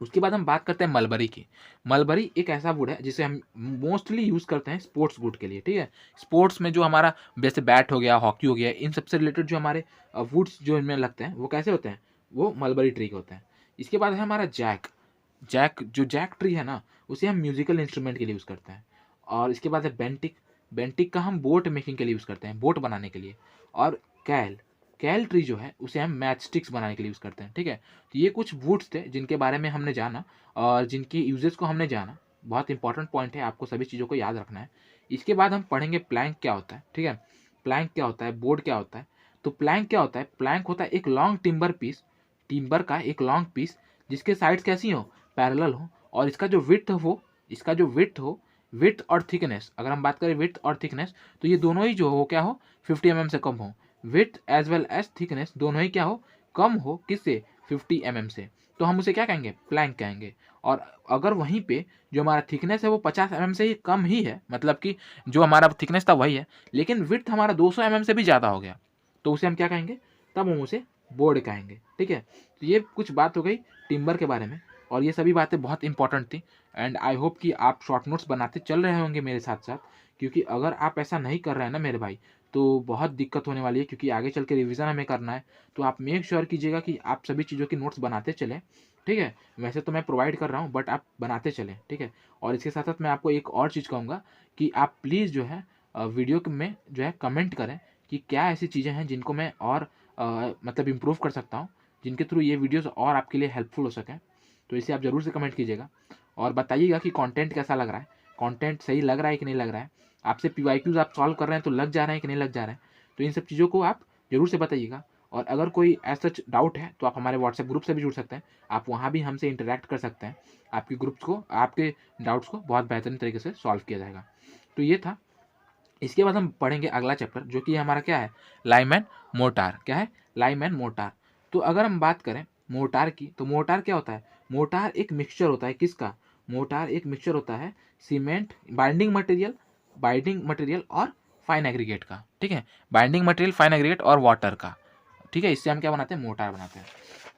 S1: उसके बाद हम बात करते हैं मलबरी की। मलबरी एक ऐसा वुड है जिसे हम मोस्टली यूज़ करते हैं स्पोर्ट्स वुड के लिए। ठीक है, स्पोर्ट्स में जो हमारा जैसे बैट हो गया, हॉकी हो गया, इन सबसे रिलेटेड जो हमारे वुड्स जो इनमें लगते हैं वो कैसे होते हैं, वो मलबरी ट्री के होते हैं। इसके बाद है हमारा जैक ट्री है ना, उसे हम म्यूजिकल इंस्ट्रूमेंट के लिए यूज़ करते हैं। और इसके बाद है बेंटिक। बेंटिक का हम बोट मेकिंग के लिए यूज़ करते हैं, बोट बनाने के लिए। और कैल ट्री जो है उसे हम मैच स्टिक्स बनाने के लिए यूज़ करते हैं, ठीक है। तो ये कुछ वुड्स थे जिनके बारे में हमने जाना और जिनकी यूजेस को हमने जाना। बहुत इंपॉर्टेंट पॉइंट है, आपको सभी चीज़ों को याद रखना है। इसके बाद हम पढ़ेंगे प्लैंक क्या होता है, ठीक है। प्लैंक क्या होता है, बोर्ड क्या होता है। तो प्लैंक क्या होता है, प्लैंक होता है एक लॉन्ग टिम्बर पीस, टिम्बर का एक लॉन्ग पीस जिसके साइड्स कैसी हो, पैरेलल हो, और इसका जो विड्थ हो, विड्थ और थिकनेस, अगर हम बात करें विड्थ और थिकनेस, तो ये दोनों ही जो हो क्या हो, 50 mm से कम हो। Width as well as thickness दोनों ही क्या हो, कम हो, किससे, 50 mm से। तो हम उसे क्या कहेंगे, प्लैंक कहेंगे। और अगर वहीं पे जो हमारा थिकनेस है वो 50 mm से ही कम ही है, मतलब कि जो हमारा थिकनेस था वही है, लेकिन विड्थ हमारा 200 mm से भी ज़्यादा हो गया, तो उसे हम क्या कहेंगे, तब हम उसे बोर्ड कहेंगे, ठीक है। तो ये कुछ बात हो गई टिम्बर के बारे में, और ये सभी बातें बहुत इंपॉर्टेंट थी। एंड आई होप कि आप शॉर्ट नोट्स बनाते चल रहे होंगे मेरे साथ साथ, क्योंकि अगर आप ऐसा नहीं कर रहे हैं ना मेरे भाई, तो बहुत दिक्कत होने वाली है, क्योंकि आगे चल के रिवीजन हमें करना है। तो आप मेक श्योर कीजिएगा कि आप सभी चीज़ों की नोट्स बनाते चलें, ठीक है। वैसे तो मैं प्रोवाइड कर रहा हूँ, बट आप बनाते चलें, ठीक है। और इसके साथ साथ मैं आपको एक और चीज़ कहूँगा कि आप प्लीज़ जो है वीडियो में जो है कमेंट करें कि क्या ऐसी चीज़ें हैं जिनको मैं और मतलब इम्प्रूव कर सकता हूँ, जिनके थ्रू ये वीडियोज़ और आपके लिए हेल्पफुल हो सकें। तो इसे आप ज़रूर से कमेंट कीजिएगा और बताइएगा कि कंटेंट कैसा लग रहा है, कंटेंट सही लग रहा है कि नहीं लग रहा है। आपसे पीवाईक्यूज़ आप सॉल्व कर रहे हैं तो लग जा रहे हैं कि नहीं लग जा रहे हैं। तो इन सब चीज़ों को आप ज़रूर से बताइएगा। और अगर कोई ऐसा डाउट है तो आप हमारे व्हाट्सएप ग्रुप से भी जुड़ सकते हैं, आप वहाँ भी हमसे इंटरेक्ट कर सकते हैं। आपके ग्रुप्स को, आपके डाउट्स को बहुत बेहतरीन तरीके से सॉल्व किया जाएगा। तो ये था। इसके बाद हम पढ़ेंगे अगला चैप्टर, जो कि हमारा क्या है, लाइम एंड मोर्टार। क्या है, लाइम एंड मोर्टार। तो अगर हम बात करें मोर्टार की, तो मोर्टार क्या होता है, मोर्टार एक मिक्सचर होता है, किसका, मोर्टार एक मिक्सचर होता है सीमेंट, बाइंडिंग मटेरियल और फाइन एग्रीगेट का, ठीक है। बाइंडिंग मटेरियल, फाइन एग्रीगेट और वाटर का, ठीक है। इससे हम क्या बनाते हैं, मोर्टार बनाते हैं।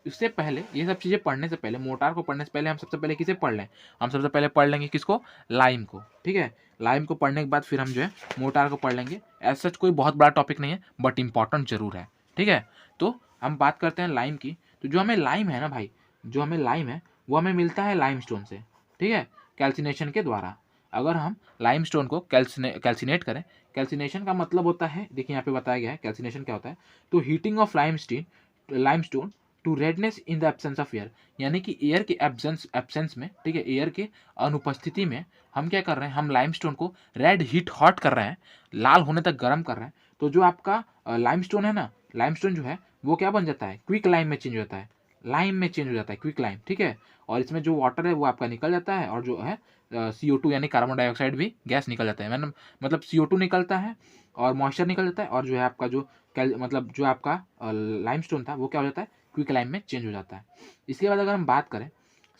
S1: इससे पहले, ये सब चीज़ें पढ़ने से पहले, मोर्टार को पढ़ने से पहले हम सबसे पहले किसे पढ़ लें, हम सबसे पहले पढ़ लेंगे किसको, लाइम को, ठीक है। लाइम को पढ़ने के बाद फिर हम जो है मोर्टार को पढ़ लेंगे। एज सच कोई बहुत बड़ा टॉपिक नहीं है, बट इंपॉर्टेंट जरूर है, ठीक है। तो हम बात करते हैं लाइम की। तो जो हमें लाइम है ना भाई, जो हमें लाइम है वो हमें मिलता है लाइमस्टोन से, ठीक है, कैल्सिनेशन के द्वारा। अगर हम लाइमस्टोन को कैल्सिनेट करें, कैल्सिनेशन का मतलब होता है, देखिए यहाँ पे बताया गया है कैल्सिनेशन क्या होता है। तो heating of limestone to redness in the absence of air, यानी कि एयर के एब्सेंस में, ठीक है, एयर के अनुपस्थिति में हम क्या कर रहे हैं, हम लाइमस्टोन को रेड हीट हॉट कर रहे हैं, लाल होने तक गर्म कर रहे हैं। तो जो आपका लाइमस्टोन है ना, लाइमस्टोन जो है वो क्या बन जाता है, क्विक लाइम में चेंज हो जाता है, लाइम में चेंज हो जाता है, क्विक लाइम, ठीक है। और इसमें जो वाटर है वो आपका निकल जाता है, और जो है CO2 यानी कार्बन डाइऑक्साइड भी गैस निकल जाता है, मतलब CO2 निकलता है और मॉइस्चर निकल जाता है, और जो है आपका जो मतलब जो आपका लाइमस्टोन था वो क्या हो जाता है, क्विक लाइम में चेंज हो जाता है। इसके बाद अगर हम बात करें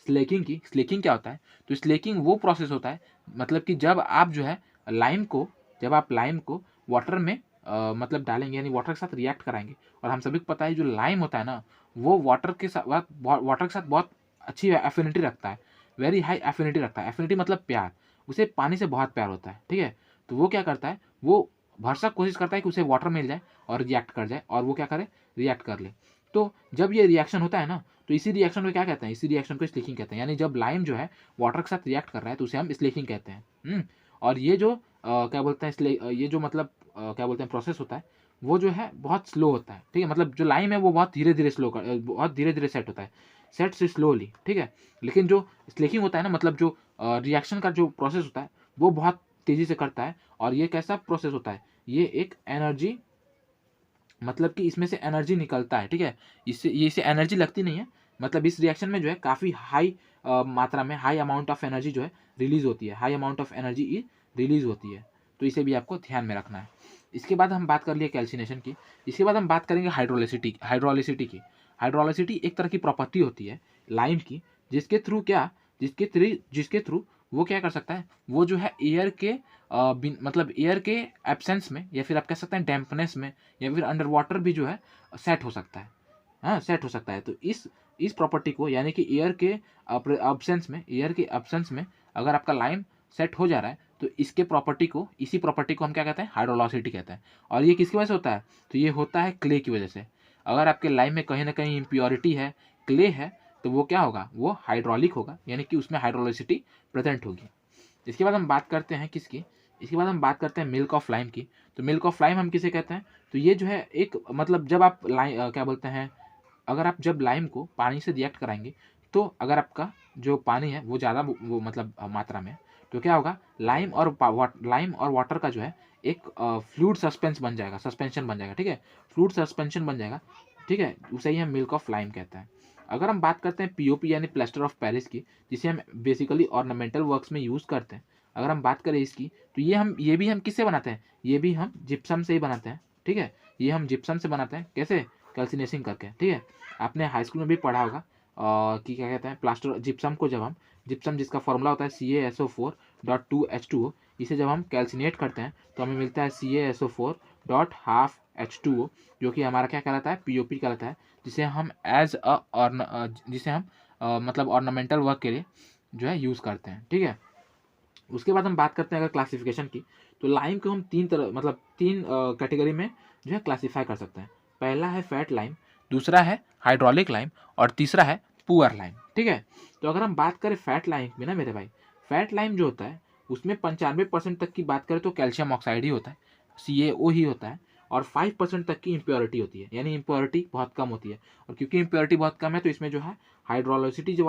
S1: स्लेकिंग की, स्लेकिंग क्या होता है, तो स्लेकिंग वो प्रोसेस होता है, मतलब कि जब आप जो है लाइम को वाटर में मतलब डालेंगे, यानी वाटर के साथ रिएक्ट कराएंगे। और हम सभी को पता है जो लाइम होता है ना, वो वाटर के साथ बहुत अच्छी एफिनिटी रखता है, वेरी हाई एफिनिटी रखता है। एफिनिटी मतलब प्यार, उसे पानी से बहुत प्यार होता है, ठीक है। तो वो क्या करता है, वो भरसक कोशिश करता है कि उसे वाटर मिल जाए और रिएक्ट कर जाए, और वो क्या करे, रिएक्ट कर ले। तो जब ये रिएक्शन होता है ना, तो इसी रिएक्शन को क्या कहते हैं, इसी रिएक्शन को स्लेकिंग कहते हैं। यानी जब लाइम जो है वाटर के साथ रिएक्ट कर रहा है तो उसे हम स्लेकिंग कहते हैं। और ये जो क्या बोलते हैं, ये जो मतलब क्या बोलते हैं प्रोसेस होता है, वो जो है बहुत स्लो होता है, ठीक है। मतलब जो लाइम है वो बहुत धीरे धीरे बहुत धीरे धीरे सेट होता है, सेट से स्लोली, ठीक है। लेकिन जो स्लेकिंग होता है ना, मतलब जो रिएक्शन का जो प्रोसेस होता है वो बहुत तेज़ी से करता है। और ये कैसा प्रोसेस होता है, ये एक एनर्जी, मतलब कि इसमें से एनर्जी निकलता है, ठीक है। इससे एनर्जी लगती नहीं है, मतलब इस रिएक्शन में जो है काफ़ी हाई मात्रा में, हाई अमाउंट ऑफ एनर्जी जो है रिलीज होती है, high amount of energy release होती है। तो इसे भी आपको ध्यान में रखना है। इसके बाद हम बात कर लिए कैल्सिनेशन की। इसके बाद हम बात करेंगे हाइड्रोलिसिटी की। हाइड्रोलिसिटी एक तरह की प्रॉपर्टी होती है लाइम की, जिसके थ्रू वो क्या कर सकता है, वो जो है एयर के मतलब एयर के एब्सेंस में, या फिर आप कह सकते हैं डैम्पनेस में, या फिर अंडर वाटर भी जो है सेट हो सकता है, हाँ सेट हो सकता है। तो इस प्रॉपर्टी को, यानी कि एयर के एब्सेंस में अगर आपका लाइम सेट हो जा रहा है, तो इसी प्रॉपर्टी को हम क्या कहते हैं, हाइड्रोलॉसिटी कहते हैं। और ये किसकी वजह से होता है, तो ये होता है क्ले की वजह से। अगर आपके लाइम में कहीं ना कहीं इम्प्योरिटी है, क्ले है, तो वो क्या होगा, वो हाइड्रोलिक होगा, यानी कि उसमें हाइड्रोलॉसिटी प्रेजेंट होगी। इसके बाद हम बात करते हैं किसकी, इसके बाद हम बात करते हैं मिल्क ऑफ लाइम की। तो मिल्क ऑफ लाइम हम किसे कहते हैं? तो ये जो है एक मतलब जब आप क्या बोलते हैं, अगर आप जब लाइम को पानी से रिएक्ट कराएँगे, तो अगर आपका जो पानी है वो ज़्यादा वो मतलब मात्रा में है, तो क्या होगा, लाइम और वाटर का जो है एक फ्लूइड सस्पेंशन बन जाएगा, ठीक है? फ्लूइड सस्पेंशन बन जाएगा, ठीक है? उसे ही हम मिल्क ऑफ लाइम कहते हैं। अगर हम बात करते हैं पीओपी यानी प्लास्टर ऑफ पेरिस की, जिसे हम बेसिकली ऑर्नामेंटल वर्क्स में यूज़ करते हैं। अगर हम बात करें इसकी, तो ये भी हम किससे बनाते हैं? ये भी हम जिप्सम से ही बनाते हैं, ठीक है? ये हम जिप्सम से बनाते हैं, कैसे? कैल्सिनेशन करके, ठीक है? आपने हाई स्कूल में भी पढ़ा होगा कि क्या कहते हैं, प्लास्टर जिप्सम को जब हम जिप्सम जिसका फॉर्मूला होता है CaSO4.2H2O, इसे जब हम कैल्सिनेट करते हैं तो हमें मिलता है CaSO4.12H2O, जो कि हमारा क्या कहलाता है, पीओपी कहलाता है, जिसे हम मतलब ऑर्नामेंटल वर्क के लिए जो है यूज़ करते हैं, ठीक है? उसके बाद हम बात करते हैं अगर क्लासिफिकेशन की, तो लाइम को हम तीन कैटेगरी में जो है क्लासीफाई कर सकते हैं। पहला है फैट लाइम, दूसरा है हाइड्रोलिक लाइम और तीसरा है पुअर लाइम, ठीक है? तो अगर हम बात करें फैट लाइम में ना मेरे भाई, फैट लाइम जो होता है उसमें 95% तक की बात करें तो कैल्शियम ऑक्साइड ही होता है, CaO ही होता है, और 5% तक की इम्प्योरिटी होती है, यानी इम्प्योरिटी बहुत कम होती है। और क्योंकि इम्प्योरिटी बहुत कम है तो इसमें जो है हाइड्रोलोसिटी ये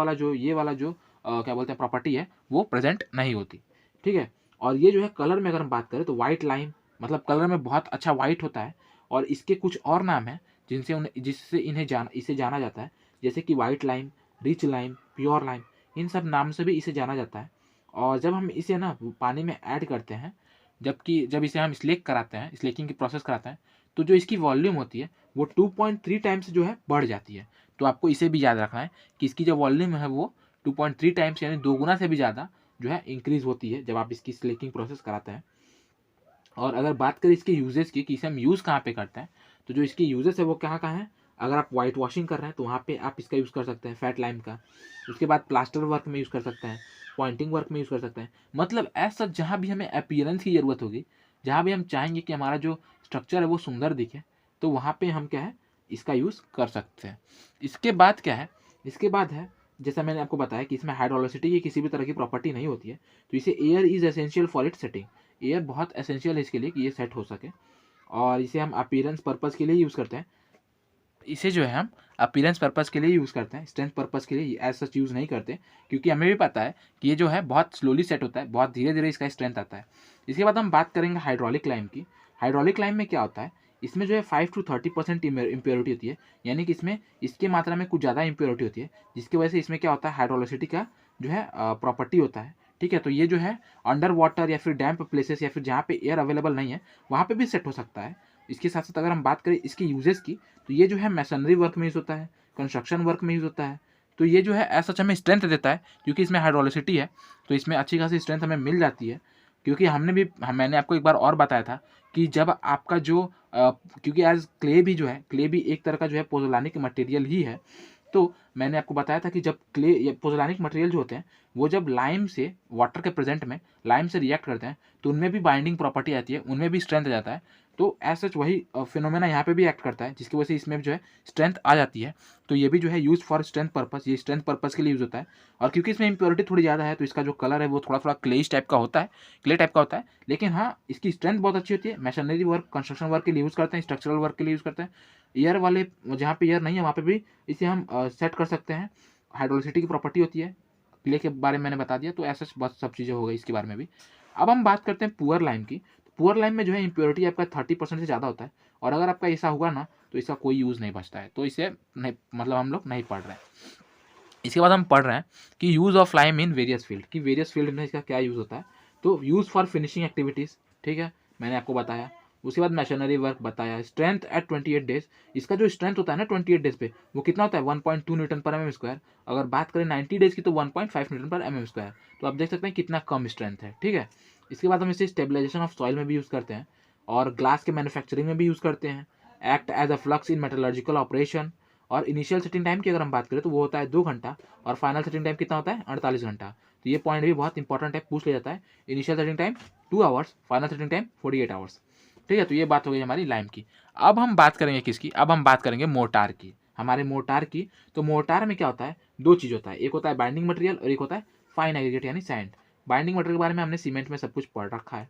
S1: वाला जो क्या बोलते हैं प्रॉपर्टी है, वो प्रेजेंट नहीं होती, ठीक है? और ये जो है कलर में अगर हम बात करें तो व्हाइट लाइम मतलब कलर में बहुत अच्छा व्हाइट होता है, और इसके कुछ और नाम हैं इसे जाना जाता है, जैसे कि white lime, rich lime, pure lime, इन सब नाम से भी इसे जाना जाता है। और जब हम इसे ना पानी में ऐड करते हैं, जब इसे हम स्लेकिंग की प्रोसेस कराते हैं, तो जो इसकी वॉल्यूम होती है वो 2.3 टाइम्स जो है बढ़ जाती है। तो आपको इसे भी याद रखना है कि इसकी जो वॉल्यूम है वो 2.3 टाइम्स यानी 2 गुना से भी ज़्यादा जो है इंक्रीज़ होती है जब आप इसकी स्लेकिंग प्रोसेस कराते हैं। और अगर बात करें इसके यूजेस की कि इसे हम यूज़ कहाँ पे करते हैं, तो जो इसकी यूजेस है वो कहाँ-कहाँ हैं? अगर आप व्हाइट वॉशिंग कर रहे हैं तो वहाँ पे आप इसका यूज़ कर सकते हैं फैट लाइम का। उसके बाद प्लास्टर वर्क में यूज़ कर सकते हैं, पॉइंटिंग वर्क में यूज़ कर सकते हैं। मतलब एज़ सच जहाँ भी हमें अपीयरेंस की ज़रूरत होगी, जहाँ भी हम चाहेंगे कि हमारा जो स्ट्रक्चर है वो सुंदर दिखे, तो वहाँ पे हम क्या है, इसका यूज़ कर सकते हैं। इसके बाद क्या है, इसके बाद है, जैसा मैंने आपको बताया कि इसमें हाइड्रोलिसिटी की किसी भी तरह की प्रॉपर्टी नहीं होती है, तो इसे air is essential for its setting. Air बहुत एसेंशियल है इसके लिए कि ये सेट हो सके, और इसे हम अपीयरेंस पर्पज़ के लिए यूज़ करते हैं। इसे जो है हम अपीयरेंस पर्पज़ के लिए यूज़ करते हैं, स्ट्रेंथ पर्पज़ के लिए एज़ सच यूज़ नहीं करते, क्योंकि हमें भी पता है कि ये जो है बहुत स्लोली सेट होता है, बहुत धीरे-धीरे इसका स्ट्रेंथ आता है। इसके बाद हम बात करेंगे हाइड्रोलिक लाइम की। हाइड्रोलिक लाइम में क्या होता है, इसमें जो है 5 टू 30% इम्प्योरिटी होती है, यानी कि इसमें इसकी मात्रा में कुछ ज़्यादा इम्प्योरिटी होती है, जिसकी वजह से इसमें क्या होता है, हाइड्रोलिसिटी का जो है प्रॉपर्टी होता है, ठीक है? तो ये जो है अंडर वाटर या फिर डैम्प प्लेसेस या फिर जहाँ पे एयर अवेलेबल नहीं है, वहाँ पे भी सेट हो सकता है। इसके साथ-साथ अगर हम बात करें इसके यूजेस की, तो ये जो है मैसनरी वर्क में यूज़ होता है, कंस्ट्रक्शन वर्क में यूज़ होता है। तो ये जो है एज़ सच हमें स्ट्रेंथ देता है, क्योंकि इसमें हाइड्रोलिसिटी है, तो इसमें अच्छी खासी स्ट्रेंथ हमें मिल जाती है। क्योंकि मैंने आपको एक बार और बताया था कि जब आपका जो क्योंकि एज़ क्ले भी एक तरह का जो है पोज़ोलानिक मटेरियल ही है। तो मैंने आपको बताया था कि जब क्ले या पोज़ोलानिक मटेरियल जो होते हैं, वो जब लाइम से वाटर के प्रेज़ेंट में लाइम से रिएक्ट करते हैं, तो उनमें भी बाइंडिंग प्रॉपर्टी आती है, उनमें भी स्ट्रेंथ आ जाता है। तो एज़ सच वही फिनोमेना यहाँ पे भी एक्ट करता है, जिसकी वजह से इसमें भी जो है स्ट्रेंथ आ जाती है। तो ये भी जो है यूज़ फॉर स्ट्रेंथ पर्पज़, ये स्ट्रेंथ पर्पज़ के लिए यूज़ होता है। और क्योंकि इसमें इम्प्योरिटी थोड़ी ज़्यादा है, तो इसका जो कलर है वो थोड़ा-थोड़ा क्ले टाइप का होता है। लेकिन हाँ, इसकी स्ट्रेंथ बहुत अच्छी होती है। मैसनरी वर्क, कंस्ट्रक्शन वर्क के लिए यूज़ करते हैं, स्ट्रक्चरल वर्क के लिए यूज़ करते हैं। एयर वाले जहाँ पे एयर नहीं है, वहाँ पे भी इसे हम सेट कर सकते हैं। हाइड्रोलिसिटी की प्रॉपर्टी होती है। क्ले के बारे में मैंने बता दिया, तो ऐसा बहुत सब चीज़ें हो गई इसके बारे में भी। अब हम बात करते हैं पुअर लाइम की। पुअर लाइम में जो है इम्प्योरिटी आपका 30% से ज़्यादा होता है, और अगर आपका ऐसा हुआ ना, तो इसका कोई यूज़ नहीं बचता है। तो इसे नहीं मतलब हम लोग नहीं पढ़ रहे हैं। इसके बाद हम पढ़ रहे हैं कि use of lime in various field, कि वेरियस फील्ड में इसका क्या यूज़ होता है। तो यूज़ फॉर फिनिशिंग एक्टिविटीज़, ठीक है, मैंने आपको बताया। उसके बाद मैशनरी वर्क बताया। स्ट्रेंथ एट 28 डेज, इसका जो स्ट्रेंथ होता है ना 28 डेज पे, वो कितना होता है, 1.2 न्यूटन पर एम एम स्क्वायर। अगर बात करें 90 डेज की तो 1.5 न्यूटन पर एम एम स्क्वायर। तो आप देख सकते हैं कितना कम स्ट्रेंथ है, ठीक है। इसके बाद हम इसे स्टेबलाइजेशन ऑफ सॉइल में भी यूज़ करते हैं, और ग्लास के मैन्युफैक्चरिंग में भी यूज़ करते हैं। Act as a flux in metallurgical operation. और इनिशियल सेटिंग टाइम की अगर हम बात करें तो वो होता है 2 घंटा, और फाइनल सेटिंग टाइम कितना होता है, 48 घंटा। तो ये पॉइंट भी बहुत इंपॉर्टेंट है, पूछ लिया जाता है। Initial setting time 2 hours, final setting time 48 hours, ठीक है। तो ये बात हो गई हमारी लाइम की। अब हम बात करेंगे किसकी, अब हम बात करेंगे मोर्टार की, हमारे मोर्टार की। तो मोर्टार में क्या होता है, 2 चीज़ होता है, एक होता है बाइंडिंग मटेरियल और एक होता है फाइन एग्रीगेट यानी सैंड। बाइंडिंग मटेरियल के बारे में हमने सीमेंट में सब कुछ पढ़ रखा है।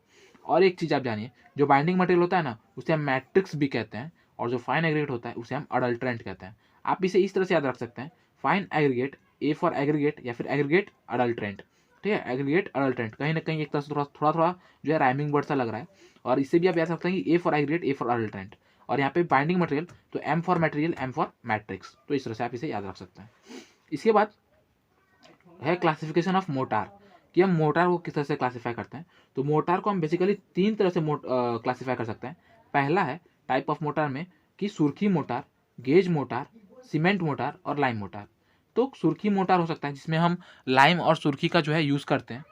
S1: और एक चीज़ आप जानिए, जो बाइंडिंग मटेरियल होता है ना, उसे हम मैट्रिक्स भी कहते हैं, और जो फाइन एग्रीगेट होता है उसे हम अडल्ट्रेंट कहते हैं। आप इसे इस तरह से याद रख सकते हैं, fine aggregate, A for aggregate, या फिर एग्रीगेट अडल्ट्रेंट। ठीक है, एग्रीगेट अडल्ट्रेंट कहीं ना कहीं एक तरह से थोड़ा थोड़ा जो है राइमिंग वर्ड सा लग रहा है, और इससे भी आप याद सकते हैं कि A for aggregate, A for adulterant, और यहाँ पे बाइंडिंग मटेरियल तो M for material, M for matrix. तो इस तरह से आप इसे याद रख सकते हैं। इसके बाद है क्लासिफिकेशन ऑफ मोटार, कि हम मोटार को किस तरह से क्लासीफाई करते हैं। तो मोटार को हम बेसिकली 3 तरह से क्लासीफाई कर सकते हैं। पहला है टाइप ऑफ मोटार में कि सुर्खी motor, gauge motor, cement motor और लाइम मोटार। तो सुर्खी मोटार हो सकता है जिसमें हम लाइम और सुर्खी का जो है यूज़ करते हैं,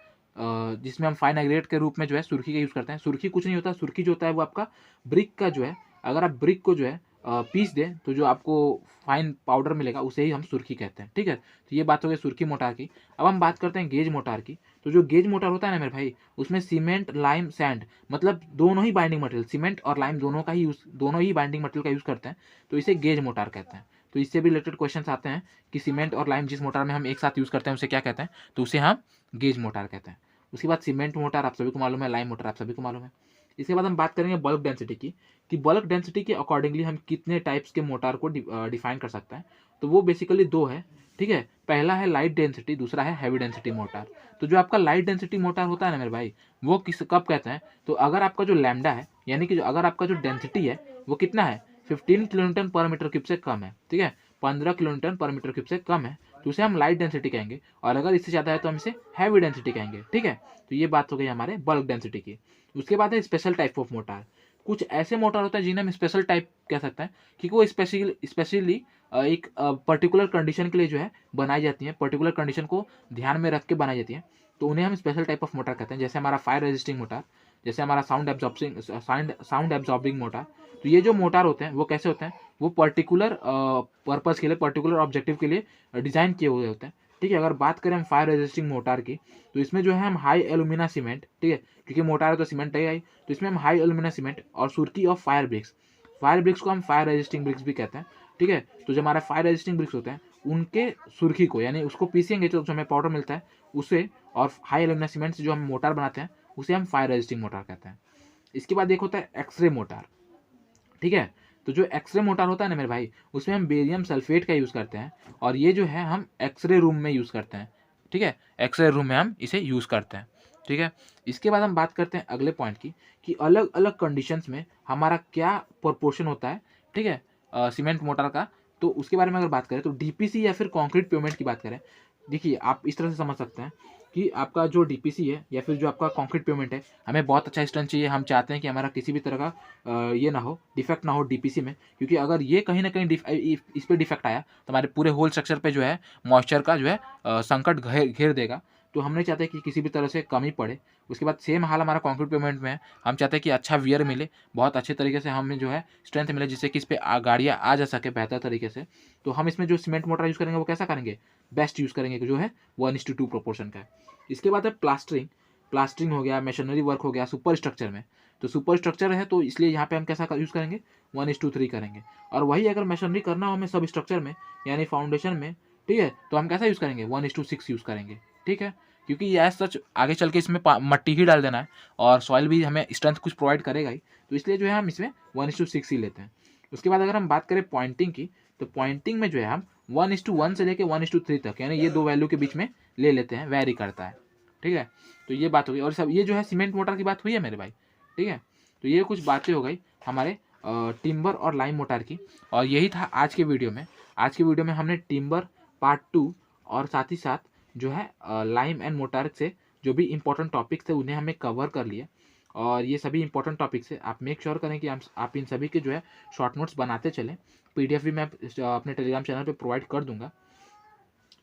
S1: जिसमें हम फाइन एग्रीगेट के रूप में जो है सुर्खी का यूज़ करते हैं। सुर्खी कुछ नहीं होता, सुर्खी जो होता है वो आपका ब्रिक का जो है, अगर आप ब्रिक को जो है पीस दें तो जो आपको फाइन पाउडर मिलेगा उसे ही हम सुर्खी कहते हैं। ठीक है, तो ये बात हो गई सुर्खी मोटार की। अब हम बात करते हैं गेज मोटार की। तो जो गेज मोटार होता है ना मेरे भाई, उसमें सीमेंट, लाइम, सैंड, मतलब दोनों ही बाइंडिंग मटेरियल, सीमेंट और लाइम दोनों का ही यूज़, दोनों ही बाइंडिंग मटेरियल का यूज़ करते हैं, तो इसे गेज मोटार कहते हैं। तो इससे भी रिलेटेड क्वेश्चन आते हैं कि सीमेंट और लाइम जिस मोटार में हम एक साथ यूज़ करते हैं उसे क्या कहते हैं, तो उसे हम गेज मोटार कहते हैं। उसके बाद सीमेंट मोटार आप सभी को मालूम है, लाइम मोटार आप सभी को मालूम है। इसके बाद हम बात करेंगे बल्क डेंसिटी की, कि बल्क डेंसिटी के अकॉर्डिंगली हम कितने टाइप्स के मोटार को डिफाइन कर सकते हैं। तो वो बेसिकली 2 है। ठीक है, पहला है लाइट डेंसिटी, दूसरा है हैवी डेंसिटी मोटार। तो जो आपका लाइट डेंसिटी मोटार होता है ना मेरे भाई, वो किस कब कहते हैं, तो अगर आपका जो लैम्डा है, यानी कि जो अगर आपका जो डेंसिटी है वो कितना है, 15 किलोन्यूटन पर मीटर क्यूब से कम है, ठीक है, 15 किलोन्यूटन पर मीटर क्यूब से कम है, तो उसे हम लाइट डेंसिटी कहेंगे, और अगर इससे ज़्यादा है तो हम इसे हैवी डेंसिटी कहेंगे। ठीक है, तो ये बात हो गई हमारे बल्क डेंसिटी की। उसके बाद है स्पेशल टाइप ऑफ मोटार। कुछ ऐसे मोटार होते हैं जिन्हें हम स्पेशल टाइप कह सकते हैं, क्योंकि वो स्पेशली एक पर्टिकुलर कंडीशन के लिए जो है बनाई जाती है, पर्टिकुलर कंडीशन को ध्यान में रख के बनाई जाती है, तो उन्हें हम स्पेशल टाइप ऑफ मोटार कहते हैं। जैसे हमारा फायर रेजिस्टिंग मोटार, जैसे हमारा साउंड एब्जॉर्बिंग मोटार। तो ये जो मोटार होते हैं वो कैसे होते हैं, वो पर्टिकुलर पर्पज़ के लिए, पर्टिकुलर ऑब्जेक्टिव के लिए डिज़ाइन किए हुए होते हैं। ठीक है, अगर बात करें हम फायर रेजिस्टिंग मोटार की, तो इसमें जो है हम हाई एल्यूमिना सीमेंट, ठीक है, क्योंकि मोटार है तो सीमेंट है ही, तो इसमें हम हाई एल्यूमिना सीमेंट और सुर्खी ऑफ फायर ब्रिक्स को हम फायर रेजिस्टिंग ब्रिक्स भी कहते हैं। ठीक है, तो जो हमारे फायर रेजिस्टिंग ब्रिक्स होते हैं उनके सुर्खी को, यानी उसको पीसेंगे तो जो हमें पाउडर मिलता है उसे, और हाई एल्यूमिना सीमेंट से जो हम मोटार बनाते हैं उसे हम फायर रेजिस्टिंग मोटार कहते हैं। इसके बाद एक होता है एक्सरे मोटार। ठीक है, तो जो एक्सरे मोटार होता है ना मेरे भाई, उसमें हम बेरियम सल्फेट का यूज़ करते हैं, और ये जो है हम एक्सरे रूम में यूज़ करते हैं। ठीक है, एक्सरे रूम में हम इसे यूज़ करते हैं। ठीक है, इसके बाद हम बात करते हैं अगले पॉइंट की, कि अलग अलग कंडीशंस में हमारा क्या प्रोपोर्शन होता है। ठीक है, सीमेंट मोटार का। तो उसके बारे में अगर बात करें तो डीपीसी या फिर कंक्रीट पेमेंट की बात करें, देखिए आप इस तरह से समझ सकते हैं कि आपका जो डीपीसी है या फिर जो आपका कंक्रीट पेमेंट है, हमें बहुत अच्छा स्ट्रेंथ चाहिए। हम चाहते हैं कि हमारा किसी भी तरह का ये ना हो, डिफेक्ट ना हो डीपीसी में, क्योंकि अगर ये कहीं ना कहीं इस पे डिफेक्ट आया तो हमारे पूरे होल स्ट्रक्चर पे जो है मॉइस्चर का जो है संकट घेर देगा। तो हम नहीं चाहते कि किसी भी तरह से कमी पड़े। उसके बाद सेम हाल हमारा कंक्रीट पेमेंट में है, हम चाहते हैं कि अच्छा वियर मिले, बहुत अच्छे तरीके से हमें जो है स्ट्रेंथ मिले, जिससे कि इस पर गाड़ियाँ आ जा सके बेहतर तरीके से। तो हम इसमें जो सीमेंट मोटर यूज़ करेंगे वो कैसा करेंगे, बेस्ट यूज़ करेंगे, जो है 1:2 प्रोपोर्शन का है। इसके बाद है प्लास्टरिंग हो गया, मशीनरी वर्क हो गया सुपर स्ट्रक्चर में। तो सुपर स्ट्रक्चर है तो इसलिए यहाँ पे हम कैसा यूज़ करेंगे, 1:3 करेंगे। और वही अगर मशीनरी करना हो हमें सब स्ट्रक्चर में, यानी फाउंडेशन में, ठीक है, तो हम कैसा यूज़ करेंगे, 1:6 यूज़ करेंगे। ठीक है, क्योंकि एज सच आगे चल के इसमें मट्टी ही डाल देना है, और सॉइल भी हमें स्ट्रेंथ कुछ प्रोवाइड करेगा ही, तो इसलिए जो है हम इसमें 1:6 ही लेते हैं। उसके बाद अगर हम बात करें पॉइंटिंग की, तो पॉइंटिंग में जो है हम 1:1 से लेकर 1:3 तक, यानी ये 2 वैल्यू के बीच में ले लेते हैं, वेरी करता है। ठीक है, तो ये बात हो गई। और सब ये जो है सीमेंट मोटर की बात हुई है मेरे भाई। ठीक है, तो ये कुछ बातें हो गई हमारे टिम्बर और लाइम मोटर की, और यही था आज के वीडियो में। आज के वीडियो में हमने टिम्बर पार्ट 2 और साथ ही साथ जो है लाइम एंड मोटर से जो भी इंपॉर्टेंट टॉपिक्स थे उन्हें हमें कवर कर लिए, और ये सभी इंपॉर्टेंट टॉपिक्स है। आप मेक श्योर करें कि आप इन सभी के जो है शॉर्ट नोट्स बनाते चलें। पीडीएफ भी मैं अपने टेलीग्राम चैनल पे प्रोवाइड कर दूंगा।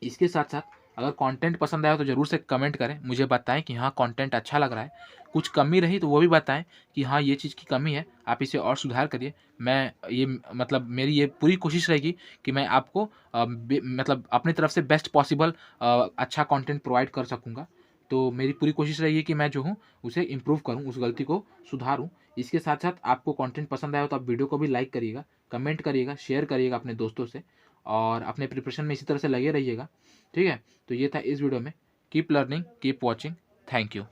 S1: इसके साथ साथ अगर कंटेंट पसंद आया तो ज़रूर से कमेंट करें, मुझे बताएं कि हाँ कंटेंट अच्छा लग रहा है। कुछ कमी रही तो वो भी बताएं कि हाँ ये चीज़ की कमी है, आप इसे और सुधार करिए। मैं ये मतलब मेरी ये पूरी कोशिश रहेगी कि मैं आपको मतलब अपनी तरफ से बेस्ट पॉसिबल अच्छा कंटेंट प्रोवाइड कर सकूँगा। तो मेरी पूरी कोशिश रहेगी कि मैं जो हूँ उसे इम्प्रूव करूँ, उस गलती को सुधारूँ। इसके साथ साथ आपको कंटेंट पसंद आया हो तो आप वीडियो को भी लाइक करिएगा, कमेंट करिएगा, शेयर करिएगा अपने दोस्तों से, और अपने प्रिपरेशन में इसी तरह से लगे रहिएगा। ठीक है, तो ये था इस वीडियो में। Keep learning, keep watching, thank you.